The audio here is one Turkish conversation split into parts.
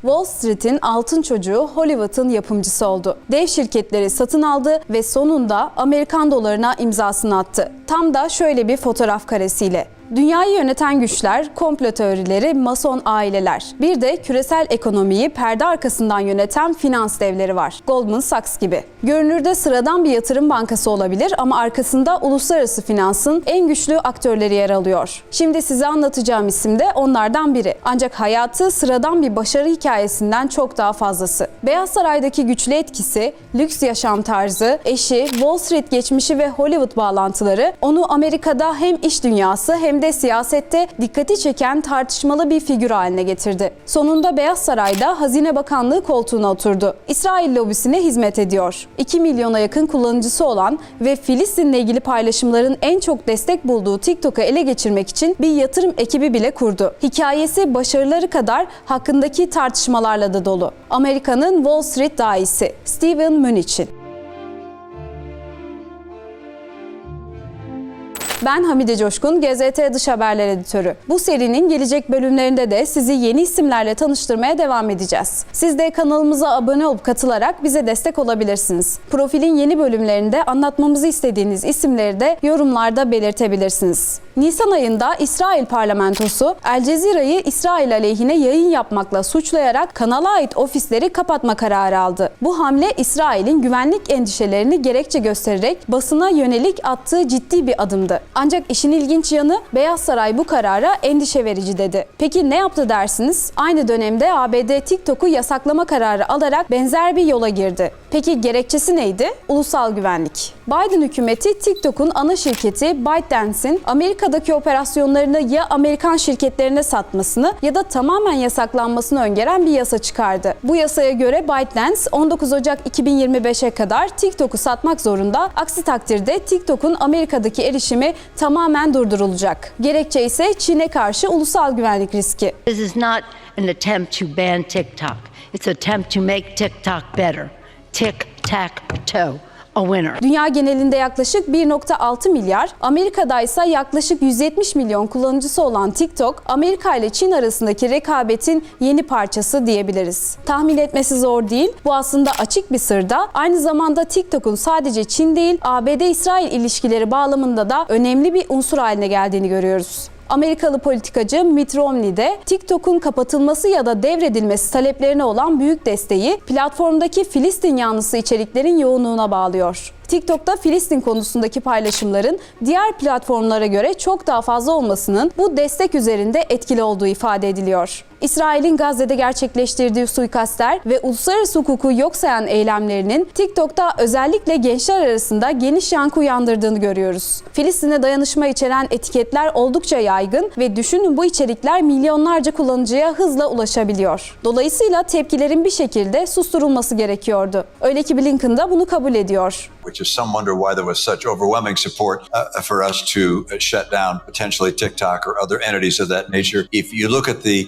Wall Street'in altın çocuğu Hollywood'un yapımcısı oldu. Dev şirketleri satın aldı ve sonunda Amerikan dolarına imzasını attı. Tam da şöyle bir fotoğraf karesiyle. Dünyayı yöneten güçler, komplo teorileri, mason aileler. Bir de küresel ekonomiyi perde arkasından yöneten finans devleri var. Goldman Sachs gibi. Görünürde sıradan bir yatırım bankası olabilir ama arkasında uluslararası finansın en güçlü aktörleri yer alıyor. Şimdi size anlatacağım isim de onlardan biri. Ancak hayatı sıradan bir başarı hikayesinden çok daha fazlası. Beyaz Saray'daki güçlü etkisi, lüks yaşam tarzı, eşi, Wall Street geçmişi ve Hollywood bağlantıları onu Amerika'da hem iş dünyası hem de siyasette dikkati çeken tartışmalı bir figür haline getirdi. Sonunda Beyaz Saray'da Hazine Bakanlığı koltuğuna oturdu. İsrail lobisine hizmet ediyor. 2 milyona yakın kullanıcısı olan ve Filistin'le ilgili paylaşımların en çok destek bulduğu TikTok'u ele geçirmek için bir yatırım ekibi bile kurdu. Hikayesi başarıları kadar hakkındaki tartışmalarla da dolu. Amerika'nın Wall Street dahisi Steven Mnuchin. Ben Hamide Coşkun, GZT Dış Haberler Editörü. Bu serinin gelecek bölümlerinde de sizi yeni isimlerle tanıştırmaya devam edeceğiz. Siz de kanalımıza abone olup katılarak bize destek olabilirsiniz. Profilin yeni bölümlerinde anlatmamızı istediğiniz isimleri de yorumlarda belirtebilirsiniz. Nisan ayında İsrail parlamentosu El Cezire'yi İsrail aleyhine yayın yapmakla suçlayarak kanala ait ofisleri kapatma kararı aldı. Bu hamle İsrail'in güvenlik endişelerini gerekçe göstererek basına yönelik attığı ciddi bir adımdı. Ancak işin ilginç yanı Beyaz Saray bu karara endişe verici dedi. Peki ne yaptı dersiniz? Aynı dönemde ABD TikTok'u yasaklama kararı alarak benzer bir yola girdi. Peki gerekçesi neydi? Ulusal güvenlik. Biden hükümeti TikTok'un ana şirketi ByteDance'in Amerika'daki operasyonlarını ya Amerikan şirketlerine satmasını ya da tamamen yasaklanmasını öngören bir yasa çıkardı. Bu yasaya göre ByteDance 19 Ocak 2025'e kadar TikTok'u satmak zorunda. Aksi takdirde TikTok'un Amerika'daki erişimi tamamen durdurulacak. Gerekçe ise Çin'e karşı ulusal güvenlik riski. This is not an attempt to ban TikTok. It's an attempt to make TikTok better. Tic-tac-toe. A winner. Dünya genelinde yaklaşık 1.6 milyar, Amerika'da ise yaklaşık 170 milyon kullanıcısı olan TikTok, Amerika ile Çin arasındaki rekabetin yeni parçası diyebiliriz. Tahmin etmesi zor değil, bu aslında açık bir sır da. Aynı zamanda TikTok'un sadece Çin değil, ABD-İsrail ilişkileri bağlamında da önemli bir unsur haline geldiğini görüyoruz. Amerikalı politikacı Mitt Romney de TikTok'un kapatılması ya da devredilmesi taleplerine olan büyük desteği platformdaki Filistin yanlısı içeriklerin yoğunluğuna bağlıyor. TikTok'ta Filistin konusundaki paylaşımların diğer platformlara göre çok daha fazla olmasının bu destek üzerinde etkili olduğu ifade ediliyor. İsrail'in Gazze'de gerçekleştirdiği suikastler ve uluslararası hukuku yok sayan eylemlerinin TikTok'ta özellikle gençler arasında geniş yankı uyandırdığını görüyoruz. Filistin'e dayanışma içeren etiketler oldukça yaygın ve düşünün bu içerikler milyonlarca kullanıcıya hızla ulaşabiliyor. Dolayısıyla tepkilerin bir şekilde susturulması gerekiyordu. Öyle ki Blinken da bunu kabul ediyor. Which is some wonder why there was such overwhelming support for us to shut down potentially TikTok or other entities of that nature. If you look at the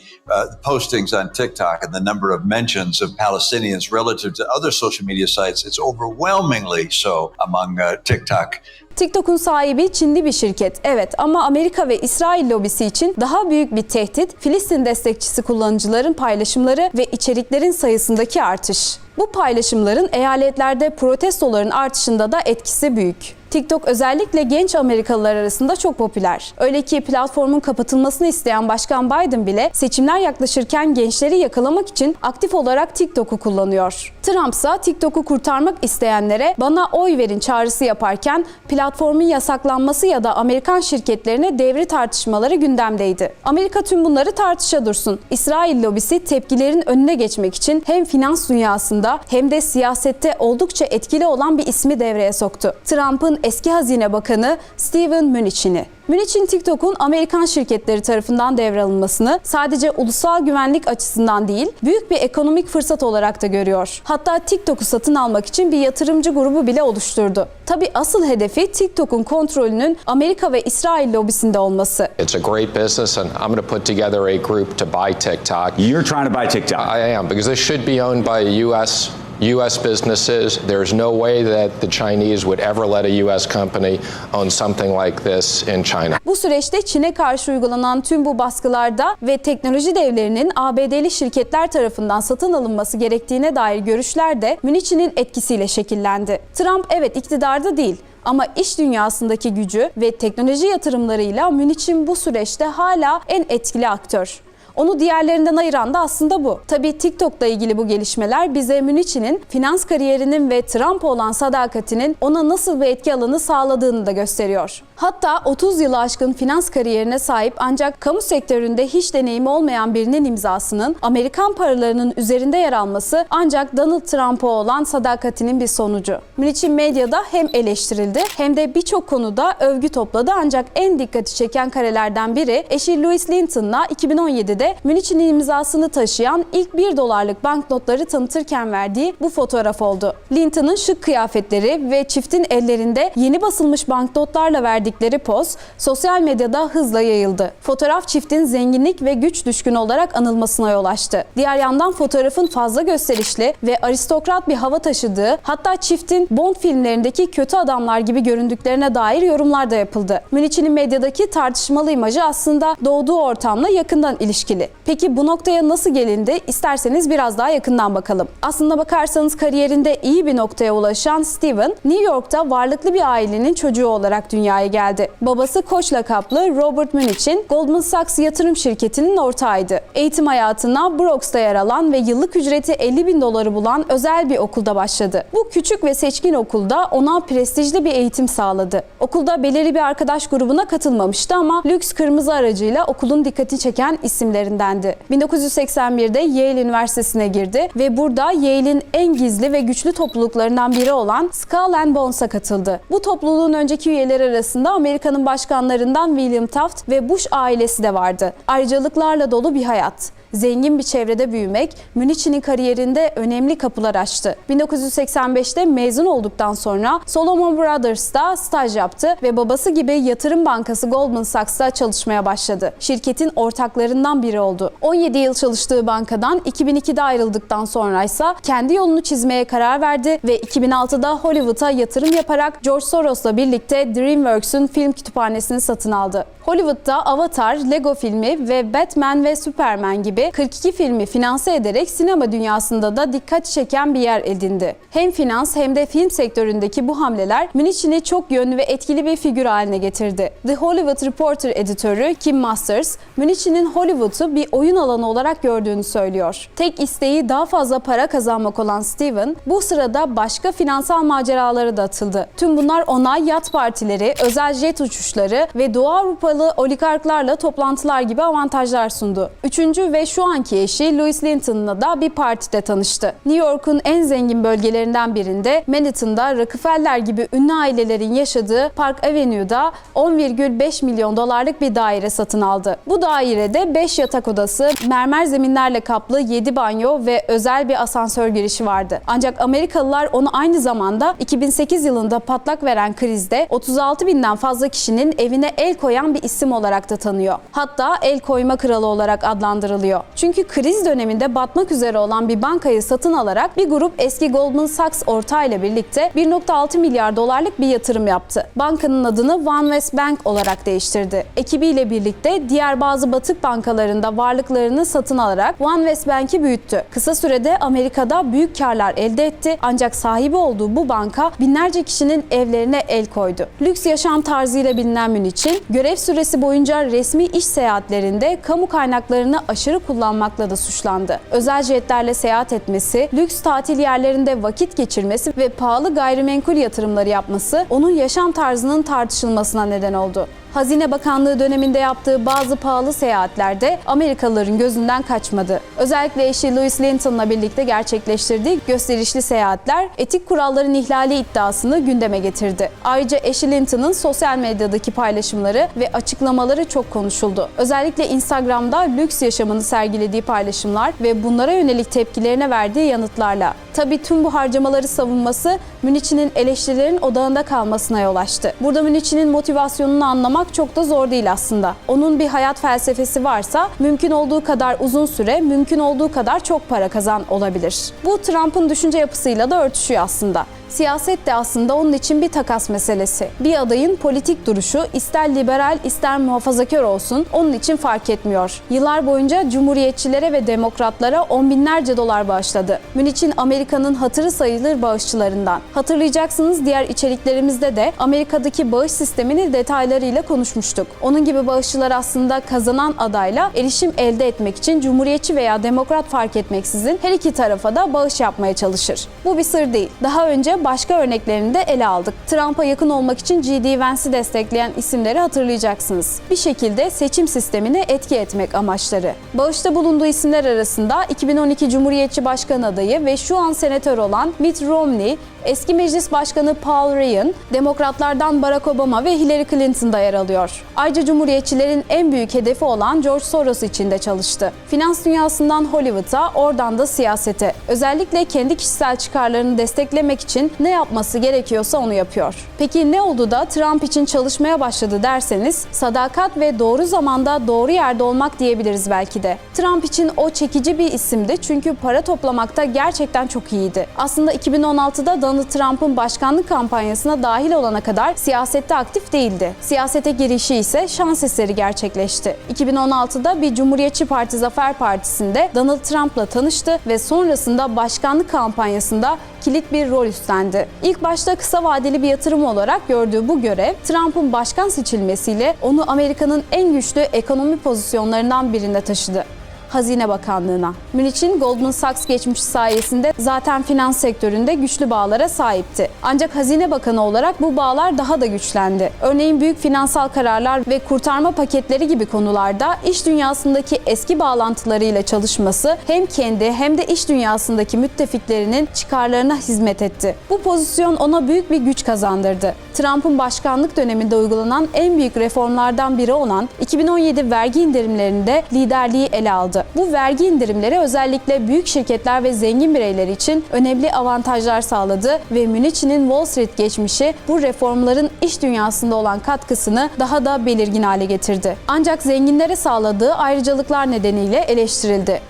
postings on TikTok and the number of mentions of Palestinians relative to other social media sites, it's overwhelmingly so among TikTok. TikTok'un sahibi Çinli bir şirket, evet, ama Amerika ve İsrail lobisi için daha büyük bir tehdit Filistin destekçisi kullanıcıların paylaşımları ve içeriklerin sayısındaki artış. Bu paylaşımların eyaletlerde protestoların artışında da etkisi büyük. TikTok özellikle genç Amerikalılar arasında çok popüler. Öyle ki platformun kapatılmasını isteyen Başkan Biden bile seçimler yaklaşırken gençleri yakalamak için aktif olarak TikTok'u kullanıyor. Trump ise TikTok'u kurtarmak isteyenlere bana oy verin çağrısı yaparken platformun yasaklanması ya da Amerikan şirketlerine devri tartışmaları gündemdeydi. Amerika tüm bunları tartışa dursun. İsrail lobisi tepkilerin önüne geçmek için hem finans dünyasında hem de siyasette oldukça etkili olan bir ismi devreye soktu. Trump'ın eski Hazine Bakanı Steven Mnuchin'i. Mnuchin, TikTok'un Amerikan şirketleri tarafından devralınmasını sadece ulusal güvenlik açısından değil, büyük bir ekonomik fırsat olarak da görüyor. Hatta TikTok'u satın almak için bir yatırımcı grubu bile oluşturdu. Tabii asıl hedefi TikTok'un kontrolünün Amerika ve İsrail lobisinde olması. It's a great business and I'm going to put together a group to buy TikTok. You're trying to buy TikTok? I am, because it should be owned by a US U.S. businesses. There's no way that the Chinese would ever let a U.S. company own something like this in China. Bu süreçte Çin'e karşı uygulanan tüm bu baskılarda ve teknoloji devlerinin ABD'li şirketler tarafından satın alınması gerektiğine dair görüşler de Mnuchin'in etkisiyle şekillendi. Trump evet iktidarda değil ama iş dünyasındaki gücü ve teknoloji yatırımlarıyla Mnuchin bu süreçte hala en etkili aktör. Onu diğerlerinden ayıran da aslında bu. Tabii TikTok'la ilgili bu gelişmeler bize Mnuchin'in finans kariyerinin ve Trump'a olan sadakatinin ona nasıl bir etki alanı sağladığını da gösteriyor. Hatta 30 yılı aşkın finans kariyerine sahip ancak kamu sektöründe hiç deneyimi olmayan birinin imzasının Amerikan paralarının üzerinde yer alması ancak Donald Trump'a olan sadakatinin bir sonucu. Mnuchin medyada hem eleştirildi hem de birçok konuda övgü topladı ancak en dikkati çeken karelerden biri eşi Louis Linton'la 2017'de Mnuchin'in imzasını taşıyan ilk $1 banknotları tanıtırken verdiği bu fotoğraf oldu. Linton'un şık kıyafetleri ve çiftin ellerinde yeni basılmış banknotlarla verdikleri poz sosyal medyada hızla yayıldı. Fotoğraf çiftin zenginlik ve güç düşkünü olarak anılmasına yol açtı. Diğer yandan fotoğrafın fazla gösterişli ve aristokrat bir hava taşıdığı, hatta çiftin Bond filmlerindeki kötü adamlar gibi göründüklerine dair yorumlar da yapıldı. Mnuchin'in medyadaki tartışmalı imajı aslında doğduğu ortamla yakından ilişkili. Peki bu noktaya nasıl gelindi? İsterseniz biraz daha yakından bakalım. Aslında bakarsanız kariyerinde iyi bir noktaya ulaşan Steven, New York'ta varlıklı bir ailenin çocuğu olarak dünyaya geldi. Babası Koç lakaplı Robert Mnuchin, Goldman Sachs yatırım şirketinin ortağıydı. Eğitim hayatına Bronx'ta yer alan ve yıllık ücreti $50.000 bulan özel bir okulda başladı. Bu küçük ve seçkin okulda ona prestijli bir eğitim sağladı. Okulda belirli bir arkadaş grubuna katılmamıştı ama lüks kırmızı aracıyla okulun dikkati çeken isimlerindendi. 1981'de Yale Üniversitesi'ne girdi ve burada Yale'in en gizli ve güçlü topluluklarından biri olan Skull and Bones'a katıldı. Bu topluluğun önceki üyeleri arasında Amerika'nın başkanlarından William Taft ve Bush ailesi de vardı. Ayrıcalıklarla dolu bir hayat. Zengin bir çevrede büyümek Mnuchin'in kariyerinde önemli kapılar açtı. 1985'te mezun olduktan sonra Salomon Brothers'ta staj yaptı ve babası gibi yatırım bankası Goldman Sachs'ta çalışmaya başladı. Şirketin ortaklarından biri oldu. 17 yıl çalıştığı bankadan 2002'de ayrıldıktan sonra ise kendi yolunu çizmeye karar verdi ve 2006'da Hollywood'a yatırım yaparak George Soros'la birlikte DreamWorks'un film kütüphanesini satın aldı. Hollywood'da Avatar, Lego filmi ve Batman ve Superman gibi 42 filmi finanse ederek sinema dünyasında da dikkat çeken bir yer edindi. Hem finans hem de film sektöründeki bu hamleler Mnuchin'i çok yönlü ve etkili bir figür haline getirdi. The Hollywood Reporter editörü Kim Masters, Mnuchin'in Hollywood'u bir oyun alanı olarak gördüğünü söylüyor. Tek isteği daha fazla para kazanmak olan Steven, bu sırada başka finansal maceralara da atıldı. Tüm bunlar ona yat partileri, özel jet uçuşları ve Doğu Avrupalı oligarklarla toplantılar gibi avantajlar sundu. Üçüncü ve şu anki eşi Louis Linton'la da bir partide tanıştı. New York'un en zengin bölgelerinden birinde Manhattan'da Rockefeller gibi ünlü ailelerin yaşadığı Park Avenue'da $10,5 milyon bir daire satın aldı. Bu dairede 5 yatak odası, mermer zeminlerle kaplı 7 banyo ve özel bir asansör girişi vardı. Ancak Amerikalılar onu aynı zamanda 2008 yılında patlak veren krizde 36 binden fazla kişinin evine el koyan bir isim olarak da tanıyor. Hatta el koyma kralı olarak adlandırılıyor. Çünkü kriz döneminde batmak üzere olan bir bankayı satın alarak bir grup eski Goldman Sachs ortağıyla birlikte $1.6 milyar bir yatırım yaptı. Bankanın adını OneWest Bank olarak değiştirdi. Ekibiyle birlikte diğer bazı batık bankalarında varlıklarını satın alarak OneWest Bank'i büyüttü. Kısa sürede Amerika'da büyük karlar elde etti ancak sahibi olduğu bu banka binlerce kişinin evlerine el koydu. Lüks yaşam tarzıyla bilinen Mnuchin, görev süresi boyunca resmi iş seyahatlerinde kamu kaynaklarını aşırı kullanmakla da suçlandı. Özel jetlerle seyahat etmesi, lüks tatil yerlerinde vakit geçirmesi ve pahalı gayrimenkul yatırımları yapması onun yaşam tarzının tartışılmasına neden oldu. Hazine Bakanlığı döneminde yaptığı bazı pahalı seyahatlerde Amerikalıların gözünden kaçmadı. Özellikle eşi Louis Linton'la birlikte gerçekleştirdiği gösterişli seyahatler etik kuralların ihlali iddiasını gündeme getirdi. Ayrıca eşi Linton'ın sosyal medyadaki paylaşımları ve açıklamaları çok konuşuldu. Özellikle Instagram'da lüks yaşamını sergilediği paylaşımlar ve bunlara yönelik tepkilerine verdiği yanıtlarla. Tabii tüm bu harcamaları savunması Münici'nin eleştirilerin odağında kalmasına yol açtı. Burada Münici'nin motivasyonunu anlamak çok da zor değil aslında. Onun bir hayat felsefesi varsa mümkün olduğu kadar uzun süre, mümkün olduğu kadar çok para kazan olabilir. Bu Trump'ın düşünce yapısıyla da örtüşüyor aslında. Siyaset de aslında onun için bir takas meselesi. Bir adayın politik duruşu ister liberal ister muhafazakar olsun onun için fark etmiyor. Yıllar boyunca cumhuriyetçilere ve demokratlara on binlerce dolar bağışladı. Münici'nin Amerika'nın hatırı sayılır bağışçılarından. Hatırlayacaksınız diğer içeriklerimizde de Amerika'daki bağış sistemini detaylarıyla konuşmuştuk. Onun gibi bağışçılar aslında kazanan adayla erişim elde etmek için cumhuriyetçi veya demokrat fark etmeksizin her iki tarafa da bağış yapmaya çalışır. Bu bir sır değil. Daha önce başka örneklerini de ele aldık. Trump'a yakın olmak için J.D. Vance'i destekleyen isimleri hatırlayacaksınız. Bir şekilde seçim sistemine etki etmek amaçları. Bağışta bulunduğu isimler arasında 2012 Cumhuriyetçi Başkan adayı ve şu an senatör olan Mitt Romney, eski meclis başkanı Paul Ryan, demokratlardan Barack Obama ve Hillary Clinton da yer alıyor. Ayrıca cumhuriyetçilerin en büyük hedefi olan George Soros için de çalıştı. Finans dünyasından Hollywood'a, oradan da siyasete. Özellikle kendi kişisel çıkarlarını desteklemek için ne yapması gerekiyorsa onu yapıyor. Peki ne oldu da Trump için çalışmaya başladı derseniz, sadakat ve doğru zamanda doğru yerde olmak diyebiliriz belki de. Trump için o çekici bir isimdi çünkü para toplamakta gerçekten çok iyiydi. Aslında 2016'da Donald Trump'ın başkanlık kampanyasına dahil olana kadar siyasette aktif değildi. Siyasete girişi ise şans eseri gerçekleşti. 2016'da bir Cumhuriyetçi Parti Zafer Partisi'nde Donald Trump'la tanıştı ve sonrasında başkanlık kampanyasında kilit bir rol üstlendi. İlk başta kısa vadeli bir yatırım olarak gördüğü bu görev, Trump'ın başkan seçilmesiyle onu Amerika'nın en güçlü ekonomi pozisyonlarından birine taşıdı. Hazine Bakanlığı'na. Münici'nin Goldman Sachs geçmişi sayesinde zaten finans sektöründe güçlü bağlara sahipti. Ancak Hazine Bakanı olarak bu bağlar daha da güçlendi. Örneğin büyük finansal kararlar ve kurtarma paketleri gibi konularda iş dünyasındaki eski bağlantılarıyla çalışması hem kendi hem de iş dünyasındaki müttefiklerinin çıkarlarına hizmet etti. Bu pozisyon ona büyük bir güç kazandırdı. Trump'ın başkanlık döneminde uygulanan en büyük reformlardan biri olan 2017 vergi indirimlerinde liderliği ele aldı. Bu vergi indirimleri özellikle büyük şirketler ve zengin bireyler için önemli avantajlar sağladı ve Münici'nin Wall Street geçmişi bu reformların iş dünyasında olan katkısını daha da belirgin hale getirdi. Ancak zenginlere sağladığı ayrıcalıklar nedeniyle eleştirildi.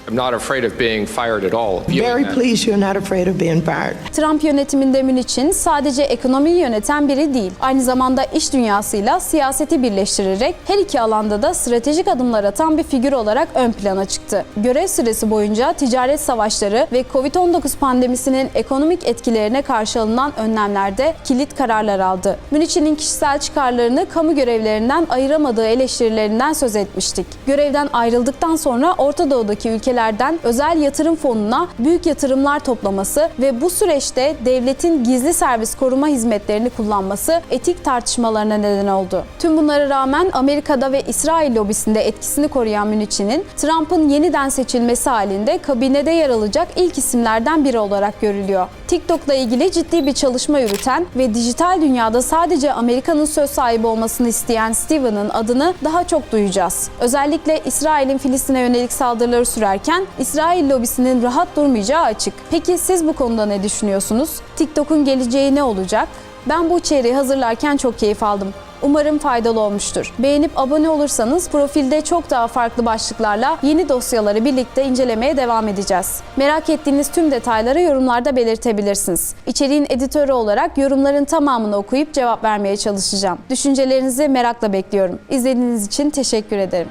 I'm not afraid of being fired at all. Very pleased you're not afraid of being fired. Trump yönetiminde Münici'nin sadece ekonomiyi yöneten biri değil, aynı zamanda iş dünyasıyla siyaseti birleştirerek her iki alanda da stratejik adımlar atan bir figür olarak ön plana çıktı. Görev süresi boyunca ticaret savaşları ve Covid-19 pandemisinin ekonomik etkilerine karşı alınan önlemlerde kilit kararlar aldı. Münici'nin kişisel çıkarlarını kamu görevlerinden ayıramadığı eleştirilerinden söz etmiştik. Görevden ayrıldıktan sonra Orta Doğu'daki ülkelerden özel yatırım fonuna büyük yatırımlar toplaması ve bu süreçte devletin gizli servis koruma hizmetlerini kullanması etik tartışmalarına neden oldu. Tüm bunlara rağmen Amerika'da ve İsrail lobisinde etkisini koruyan Münici'nin Trump'ın yeniden seçilmesi halinde kabinede yer alacak ilk isimlerden biri olarak görülüyor. TikTok'la ilgili ciddi bir çalışma yürüten ve dijital dünyada sadece Amerika'nın söz sahibi olmasını isteyen Steven'ın adını daha çok duyacağız. Özellikle İsrail'in Filistin'e yönelik saldırıları sürerken İsrail lobisinin rahat durmayacağı açık. Peki siz bu konuda ne düşünüyorsunuz? TikTok'un geleceği ne olacak? Ben bu içeriği hazırlarken çok keyif aldım. Umarım faydalı olmuştur. Beğenip abone olursanız profilde çok daha farklı başlıklarla yeni dosyaları birlikte incelemeye devam edeceğiz. Merak ettiğiniz tüm detayları yorumlarda belirtebilirsiniz. İçeriğin editörü olarak yorumların tamamını okuyup cevap vermeye çalışacağım. Düşüncelerinizi merakla bekliyorum. İzlediğiniz için teşekkür ederim.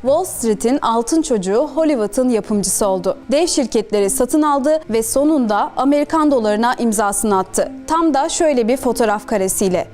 Wall Street'in altın çocuğu Hollywood'un yapımcısı oldu. Dev şirketleri satın aldı ve sonunda Amerikan dolarına imzasını attı. Tam da şöyle bir fotoğraf karesiyle.